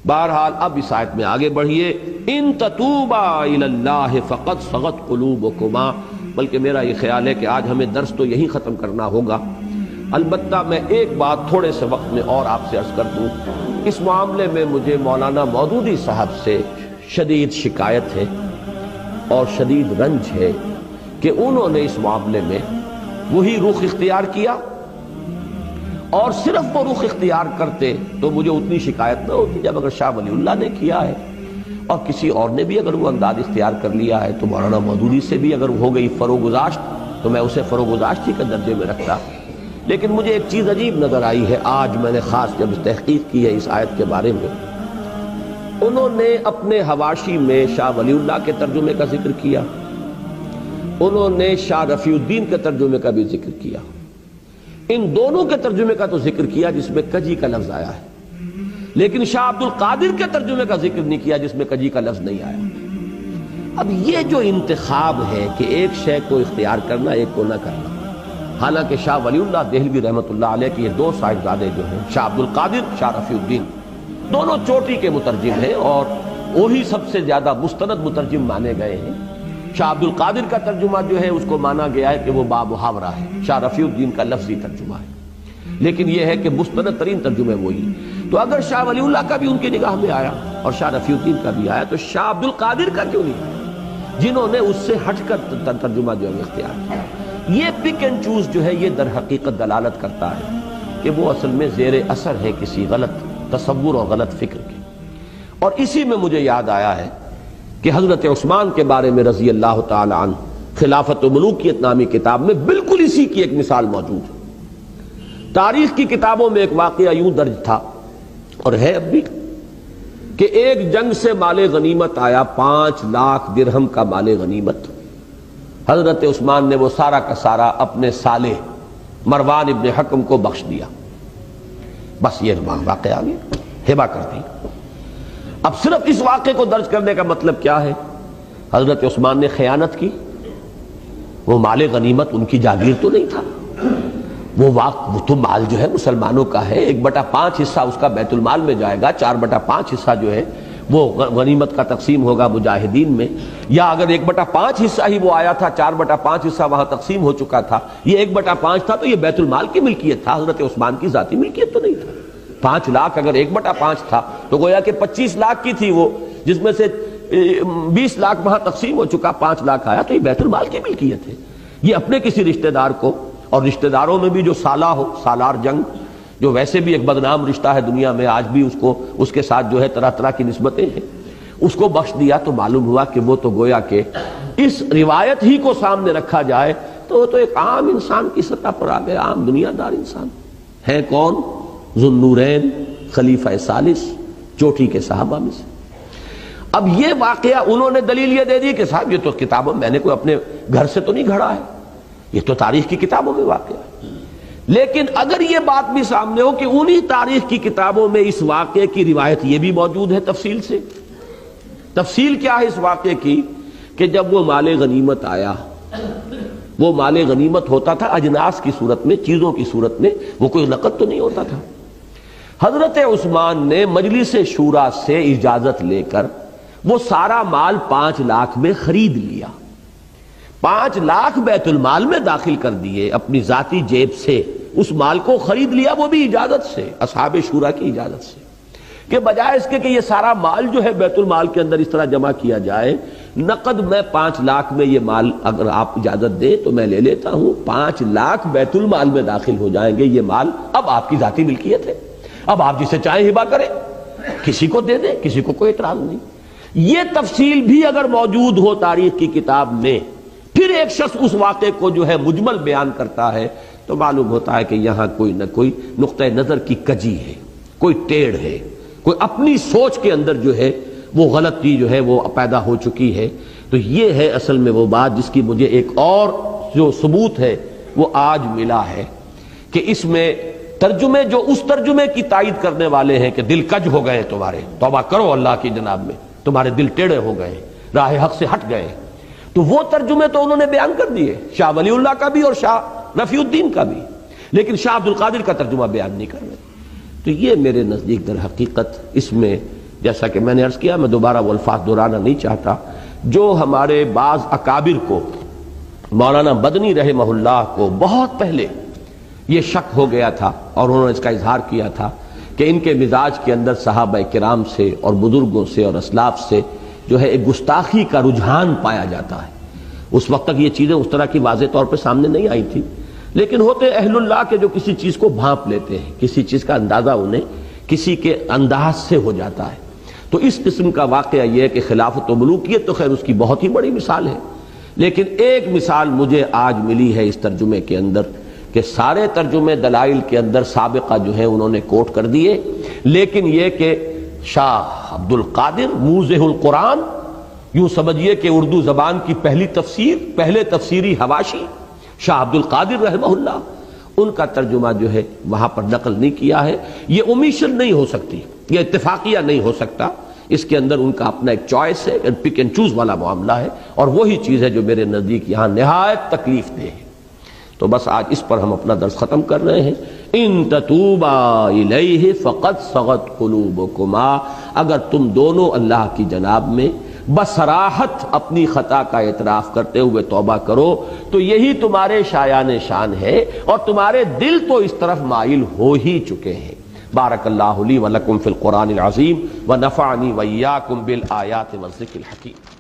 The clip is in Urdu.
بہرحال اب اس آیت میں آگے بڑھیے، ان تتوبا الی اللہ فقد صغت قلوبکما، بلکہ میرا یہ خیال ہے کہ آج ہمیں درس تو یہی ختم کرنا ہوگا۔ البتہ میں ایک بات تھوڑے سے وقت میں اور آپ سے عرض کر دوں، اس معاملے میں مجھے مولانا مودودی صاحب سے شدید شکایت ہے اور شدید رنج ہے کہ انہوں نے اس معاملے میں وہی رخ اختیار کیا، اور صرف وہ رخ اختیار کرتے تو مجھے اتنی شکایت نہ ہوتی جب اگر شاہ ولی اللہ نے کیا ہے اور کسی اور نے بھی اگر وہ انداز اختیار کر لیا ہے تو مولانا مودودی سے بھی اگر ہو گئی فروگزاشت تو میں اسے فروگزاشتی کے درجے میں رکھتا۔ لیکن مجھے ایک چیز عجیب نظر آئی ہے آج میں نے خاص جب تحقیق کی ہے اس آیت کے بارے میں، انہوں نے اپنے حواشی میں شاہ ولی اللہ کے ترجمے کا ذکر کیا، انہوں نے شاہ رفیع الدین کے ترجمے کا بھی ذکر کیا، ان دونوں کے ترجمے کا تو ذکر کیا جس میں کجی کا لفظ آیا ہے، لیکن شاہ عبد القادر کے ترجمے کا ذکر نہیں کیا جس میں کجی کا لفظ نہیں آیا۔ اب یہ جو انتخاب ہے کہ ایک شے کو اختیار کرنا ایک کو نہ کرنا، حالانکہ شاہ ولی اللہ دہلوی رحمۃ اللہ علیہ کے یہ دو صاحبزادے جو ہیں شاہ عبد القادر، شاہ رفیع الدین، دونوں چوٹی کے مترجم ہیں اور وہی سب سے زیادہ مستند مترجم مانے گئے ہیں۔ شاہ عبد القادر کا ترجمہ جو ہے اس کو مانا گیا ہے کہ وہ بامحاورہ ہے، شاہ رفیع الدین کا لفظی ترجمہ ہے، لیکن یہ ہے کہ مستند ترین ترجمے وہی۔ تو اگر شاہ ولی اللہ کا بھی ان کی نگاہ میں آیا اور شاہ رفیع الدین کا بھی آیا تو شاہ عبد القادر کا کیوں نہیں آیا، جنہوں نے اس سے ہٹ کر ترجمہ جو ہے اختیار کیا؟ یہ پک اینڈ چوز جو ہے یہ در حقیقت دلالت کرتا ہے کہ وہ اصل میں زیر اثر ہے کسی غلط تصور اور غلط فکر کے۔ اور اسی میں مجھے یاد آیا ہے کہ حضرت عثمان کے بارے میں رضی اللہ تعالی عنہ خلافت و ملوکیت نامی کتاب میں بالکل اسی کی ایک مثال موجود ہے۔ تاریخ کی کتابوں میں ایک واقعہ یوں درج تھا اور ہے اب بھی کہ ایک جنگ سے مال غنیمت آیا، 5 لاکھ درہم کا مال غنیمت۔ حضرت عثمان نے وہ سارا کا سارا اپنے سالے مروان ابن حکم کو بخش دیا، بس یہ واقعہ آگے ہبہ کر دی۔ اب صرف اس واقعے کو درج کرنے کا مطلب کیا ہے؟ حضرت عثمان نے خیانت کی، وہ مال غنیمت ان کی جاگیر تو نہیں تھا، وہ تو مال جو ہے مسلمانوں کا ہے، 1/5 حصہ اس کا بیت المال میں جائے گا، 4/5 حصہ جو ہے وہ غنیمت کا تقسیم ہوگا مجاہدین میں، یا اگر 1/5 حصہ ہی وہ آیا تھا، 4/5 حصہ وہاں تقسیم ہو چکا تھا، یہ 1/5 تھا تو یہ بیت المال کی ملکیت تھا، حضرت عثمان کی ذاتی ملکیت تو نہیں تھا۔ 5 لاکھ اگر 1/5 تھا تو گویا کہ 25 لاکھ کی تھی وہ، جس میں سے 20 لاکھ وہاں تقسیم ہو چکا، 5 لاکھ آیا تو یہ بیت المال کی ملکیت ہے۔ یہ اپنے کسی رشتہ دار کو، اور رشتہ داروں میں بھی جو سالہ ہو، سالار جنگ جو ویسے بھی ایک بدنام رشتہ ہے دنیا میں، آج بھی اس کے ساتھ جو ہے طرح طرح کی نسبتیں ہیں، اس کو بخش دیا تو معلوم ہوا کہ وہ تو گویا کہ اس روایت ہی کو سامنے رکھا جائے تو وہ تو ایک عام انسان کی سطح پر آ گئے، عام دنیا دار انسان ہے۔ کون؟ ذو النورین خلیفہ ثالث، چوٹی کے صحابہ میں سے۔ اب یہ واقعہ انہوں نے دلیل یہ دے دی کہ صاحب یہ تو کتابوں میں نے کوئی اپنے گھر سے تو نہیں گھڑا ہے، یہ تو تاریخ کی کتابوں میں واقعہ ہے۔ لیکن اگر یہ بات بھی سامنے ہو کہ انہی تاریخ کی کتابوں میں اس واقعے کی روایت یہ بھی موجود ہے تفصیل سے، تفصیل کیا ہے اس واقعے کی کہ جب وہ مال غنیمت آیا، وہ مال غنیمت ہوتا تھا اجناس کی صورت میں، چیزوں کی صورت میں، وہ کوئی نقد تو نہیں ہوتا تھا۔ حضرت عثمان نے مجلس شورا سے اجازت لے کر وہ سارا مال 5 لاکھ میں خرید لیا، 5 لاکھ بیت المال میں داخل کر دیے، اپنی ذاتی جیب سے اس مال کو خرید لیا، وہ بھی اجازت سے، اصحاب شورا کی اجازت سے، کہ بجائے اس کے کہ یہ سارا مال جو ہے بیت المال کے اندر اس طرح جمع کیا جائے، نقد میں 5 لاکھ میں یہ مال اگر آپ اجازت دیں تو میں لے لیتا ہوں، 5 لاکھ بیت المال میں داخل ہو جائیں گے، یہ مال اب آپ کی ذاتی ملکیت ہے، اب آپ جسے چاہیں ہبہ کریں، کسی کو دے دیں، کسی کو کوئی اعتراض نہیں۔ یہ تفصیل بھی اگر موجود ہو تاریخ کی کتاب میں، پھر ایک شخص اس واقعے کو جو ہے مجمل بیان کرتا ہے تو معلوم ہوتا ہے کہ یہاں کوئی نہ کوئی نقطہ نظر کی کجی ہے، کوئی ٹیڑھ ہے، کوئی اپنی سوچ کے اندر جو ہے وہ غلطی جو ہے وہ پیدا ہو چکی ہے۔ تو یہ ہے اصل میں وہ بات جس کی مجھے ایک اور جو ثبوت ہے وہ آج ملا ہے کہ اس میں ترجمے جو اس ترجمے کی تائید کرنے والے ہیں کہ دل کج ہو گئے تمہارے، توبہ کرو اللہ کی جناب میں، تمہارے دل ٹیڑھے ہو گئے، راہ حق سے ہٹ گئے، تو وہ ترجمے تو انہوں نے بیان کر دیے، شاہ ولی اللہ کا بھی اور شاہ رفیع الدین کا بھی، لیکن شاہ عبد القادر کا ترجمہ بیان نہیں کر رہے۔ تو یہ میرے نزدیک در حقیقت اس میں جیسا کہ میں نے عرض کیا، میں دوبارہ وہ الفاظ دہرانا نہیں چاہتا، جو ہمارے بعض اکابر کو، مولانا مدنی رحمہ اللہ کو بہت پہلے یہ شک ہو گیا تھا اور انہوں نے اس کا اظہار کیا تھا کہ ان کے مزاج کے اندر صحابہ کرام سے اور بزرگوں سے اور اسلاف سے جو ہے ایک گستاخی کا رجحان پایا جاتا ہے۔ اس وقت تک یہ چیزیں اس طرح کی واضح طور پہ سامنے نہیں آئی تھی، لیکن ہوتے اہل اللہ کے جو کسی چیز کو بھانپ لیتے ہیں، کسی چیز کا اندازہ انہیں کسی کے انداز سے ہو جاتا ہے۔ تو اس قسم کا واقعہ یہ ہے کہ خلافت و ملوکیت تو خیر اس کی بہت ہی بڑی مثال ہے، لیکن ایک مثال مجھے آج ملی ہے اس ترجمے کے اندر کہ سارے ترجمے دلائل کے اندر سابقہ جو ہے انہوں نے کوٹ کر دیے، لیکن یہ کہ شاہ عبد القادر موضح القرآن، یوں سمجھیے کہ اردو زبان کی پہلی تفسیر، پہلے تفسیری حواشی شاہ عبد القادر رحمہ اللہ، ان کا ترجمہ جو ہے وہاں پر نقل نہیں کیا ہے۔ یہ اومیشن نہیں ہو سکتی، یہ اتفاقیہ نہیں ہو سکتا، اس کے اندر ان کا اپنا ایک چوائس ہے، پک اینڈ چوز والا معاملہ ہے، اور وہی چیز ہے جو میرے نزدیک یہاں نہایت تکلیف دہ ہے۔ تو بس آج اس پر ہم اپنا درس ختم کر رہے ہیں۔ ان تتوبا الیہ فقد صغت قلوبکما، اگر تم دونوں اللہ کی جناب میں بصراحت اپنی خطا کا اعتراف کرتے ہوئے توبہ کرو تو یہی تمہارے شایان شان ہے، اور تمہارے دل تو اس طرف مائل ہو ہی چکے ہیں۔ بارک اللہ لی ولکم فی القرآن العظیم ونفعنی وإیاکم بالآیات والذکر الحکیم۔